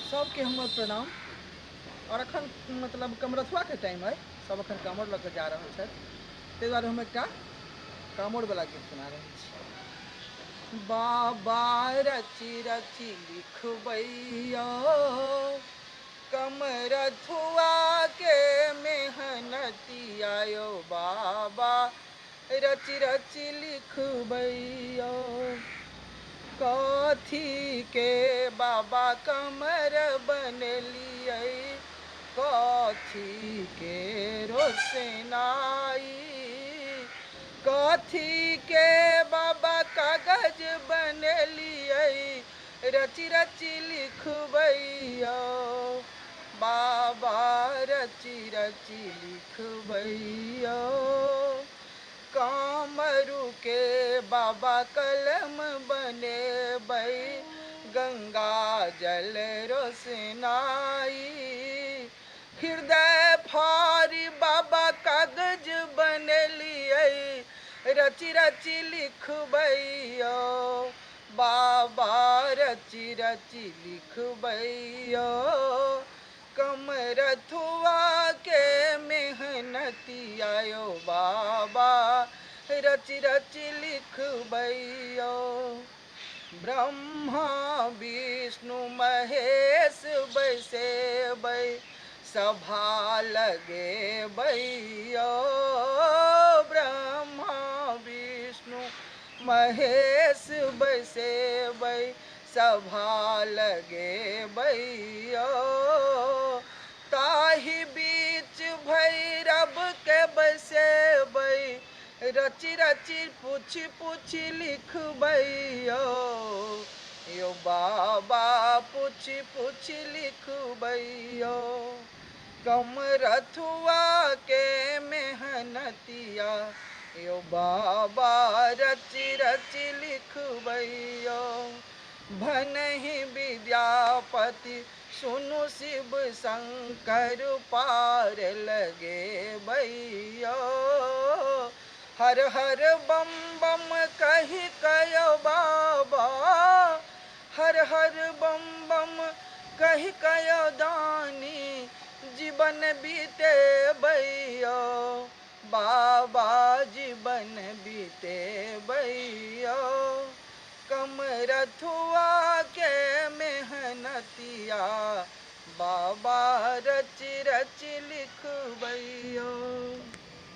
सबके हमर प्रणाम। और अखन मतलब कमरथुआ के टाइम है, सब अखन कामर लऽ कऽ जा रहल छथि, ताहि दुआरे हम एकटा कामरवला गीत सुना रहल छी। बाबा रची रची लिखबैया कमरथुआ के मेहनतिया यौ बाबा रची रची लिखबैया। कथी के बाबा कमर बनलियै, कथी के रोशनाई, कथी के बाबा कागज बनलियै, रची रची लिखबैया बाबा रची रची लिखबैया। कामरू के बाबा कलम बनेबै, गंगा जल रोशनाई, हृदय फारी बाबा कागज बनलियै, रची रची लिखबैया बाबा रची रची लिखबैया। कमरथुआ के मेहनतिया यौ बाबा रची रची लिखबैया। ब्रह्मा विष्णु महेश बैसेबै, सभा लगेबै, ब्रह्मा विष्णु महेश बैसेबै, सभा लगेबै, ताहि बीच भैरव के बैसेबै, रची रची पूछी पूछी लिखबैया यौ बाबा पूछी पूछी लिखबैया। कमरथुआ के मेहनतिया यौ बाबा रची रची लिखबैया। भनहि विद्यापति सुनु शिव शंकर पार लगेबै, हर हर बम बम कहि कयो बाबा, हर हर बम बम कहि कयो दानी, जीवन बीतेबै बाबा जीवन बीतेबै। कमरथुआ के मेहनतिया बाबा रची रची लिखबैया।